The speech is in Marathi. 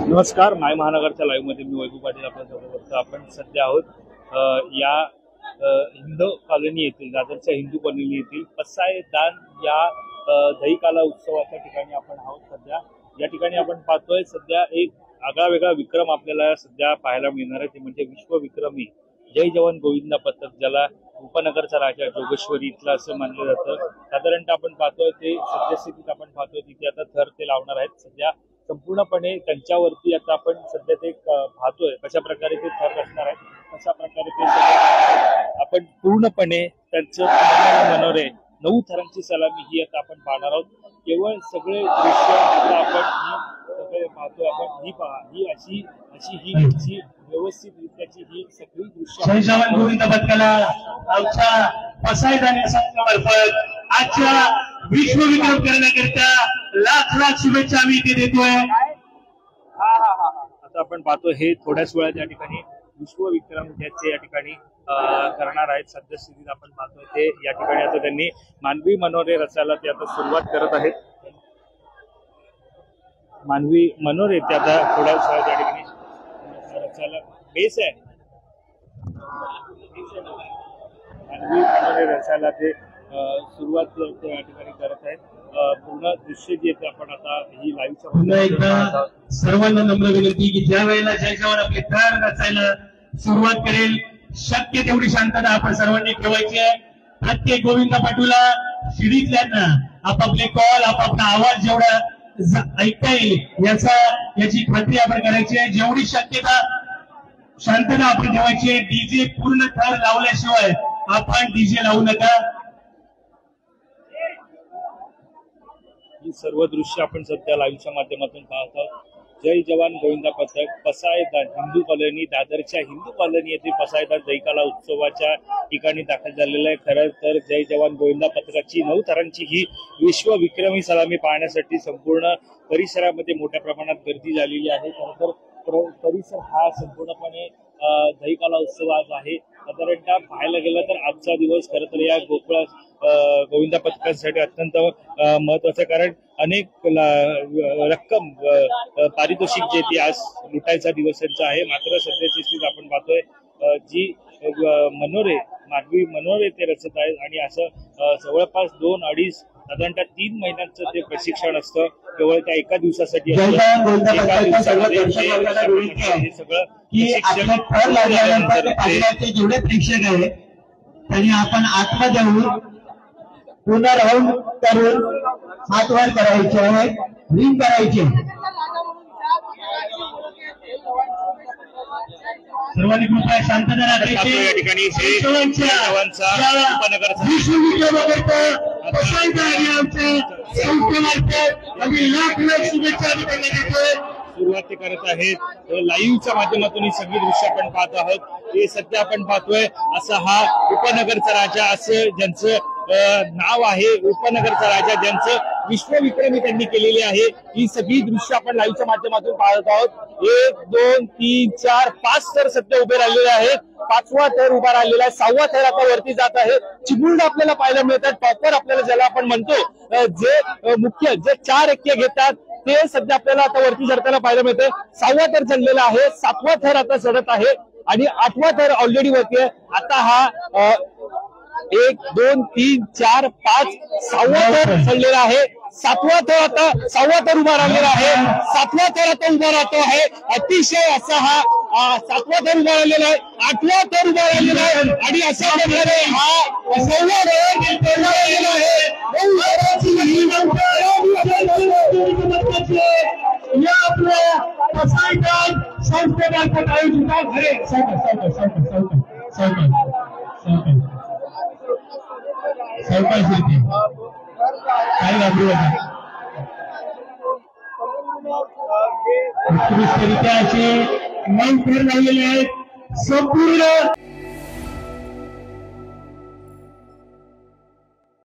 नमस्कार, माय महानगरच्या लाईव्ह मध्ये मी वैभव पाटील आपल्या सोबत. आपण सध्या आहोत या हिंदू कॉलनी येथील, दादरच्या हिंदू कॉलनी येथील पसायदान या दहीकाला उत्सवाच्या ठिकाणी आपण आहोत. सध्या या ठिकाणी आपण पाहतोय सध्या एक आगळा वेगळा विक्रम आपल्याला सध्या पाहायला मिळणार आहे. ते म्हणजे विश्वविक्रमी जय जवान गोविंद पथक, ज्याला उपनगरचा राजा जोगेश्वरी इथला असं मानलं जातं. साधारणतः आपण पाहतोय ते सद्यस्थितीत आपण पाहतोय तिथे आता थर ते लावणार आहेत. सध्या संपूर्णपणे त्यांच्यावरती आता आपण सध्या ते पाहतोय कशा प्रकारे ते थर असणार आहेत, कशा प्रकारे ते सगळे आपण पूर्णपणे त्यांचं मनोरे 9 थरांची सलामी ही आता आपण पाहणार आहोत. केवळ सगळे दृश्य आता आपण सगळे पाहतोय. आपण ही पहा, ही अशी ही व्यवस्थित रित्याची ही सगळी दृश्य जय जवान गोविंद पथकाला आमच्या पसायदान संघामार्फत आजच्या विश्वविक्रम करण्याकरिता लाख शुभेच्छा आम्ही इथे देतोय. आता आपण पाहतोय हे थोड्याच वेळात या ठिकाणी विश्वविक्रम ज्याचे या ठिकाणी करणार आहेत. सद्यस्थितीत आपण पाहतोय ते या ठिकाणी आता त्यांनी मानवी मनोरे रचायला ते आता सुरुवात करत आहेत. मानवी मनोरे ते आता थोड्याच वेळात या ठिकाणी रचायला बेस आहे. मानवी मनोरे रचायला ते सुरुवात या ठिकाणी करत आहेत. पूर्ण दृश्य जे येते आपण आता ही पुन्हा एकदा सर्वांना नम्र विनंती की ज्या वेळेला जय जवान आपले थर रचायला सुरुवात करेल, शक्य तेवढी शांतता आपण सर्वांनी ठेवायची आहे. प्रत्येक गोविंद पाटूला शिडीतल्यांना आपापले कॉल, आपापला आवाज जेवढा ऐकता येईल याची खात्री आपण करायची आहे. जेवढी शक्यता शांतता आपण ठेवायची आहे. डीजे पूर्ण थर लावल्याशिवाय आपण डीजे लावू नका. ही सर्व दृश्य आपण सध्या लाईव्हच्या माध्यमातून पाहत आहोत. जय जवान गोविंदा पथक पसायदान हिंदू कॉलनी, दादरच्या हिंदू कॉलनी येथे पसायदान दहीकाला उत्सवाच्या ठिकाणी दाखल झालेलं आहे. खरं तर जय जवान गोविंदा पथकाची 9 थरांची ही विश्वविक्रमी सलामी पाहण्यासाठी संपूर्ण परिसरामध्ये मोठ्या प्रमाणात गर्दी झालेली आहे. खरं तर परिसर हा संपूर्णपणे दहीकाला उत्सव आज आहे. साधारणतः पाहायला गेलं तर आजचा दिवस खरं तर या गोविंदा पथकांसाठी अत्यंत महत्वाचं आहे. कारण अनेक रक्कम पारितोषिक जे ती आज लुटायचा दिवस त्यांचा आहे. मात्र सध्याची स्थिती आपण पाहतोय जी मानवी मनोरे ते रचत आहेत आणि असं जवळपास 2-2.5 साधारणतः 3 महिन्यांचं ते प्रशिक्षण असतं. केवळ त्या एका दिवसासाठी जेवढे प्रेक्षक आहेत त्यांनी आपण आतमध्ये जाऊन पुन्हा राऊंड करून हात वर करायचे आहे, रिंग करायचे. सर्वांनी कृपया शांतता राखायची. या ठिकाणी सुरुवात करत आहेत. लाईव्हच्या माध्यमातून ही सगळी दृश्य आपण पाहत आहोत. हे सध्या आपण पाहतोय असा हा उपनगरचा राजा, असं ज्यांचं नाव आहे, उपनगरचा राजा, ज्यांचं विश्वविक्रमी त्यांनी केलेले आहे. ही सगळी दृश्य आपण लाईव्हच्या माध्यमातून पाहत आहोत. 1, 2, 3, 4, 5 थर सध्या उभे राहिलेले आहेत. 5वा थर उभा राहिलेला आहे. 6वा थर आता वरती जात आहे. चिमुरडे आपल्याला पाहायला मिळतात. टॉपर आपल्याला ज्याला आपण म्हणतो, जे मुख्य जे 4 एक्के घेतात ते सध्या आपल्याला आता वरती चढताना पाहायला मिळते. 6वा थर चढलेला आहे. 7वा थर आता चढत आहे आणि 8वा थर ऑलरेडी वरती आहे. आता हा 1, 2, 3, 4, 5 6वा थर चढलेला आहे. 7वा थर आता 6वा थर उभा राहिलेला आहे. 7वा थर आता उभा राहतो आहे. अतिशय असा हा 7वा थर उभा राहिलेला आहे. 8वा थर उभा राहिलेला आहे आणि अशा प्रकारे हा 9वा थर उभा राहिलेला आहे. या आपल्या पसायदान संस्थेमार्फत आयोजित काही घाबरू नका. उत्कृष्टरित्या असे 9 थर लावलेले आहेत. संपूर्ण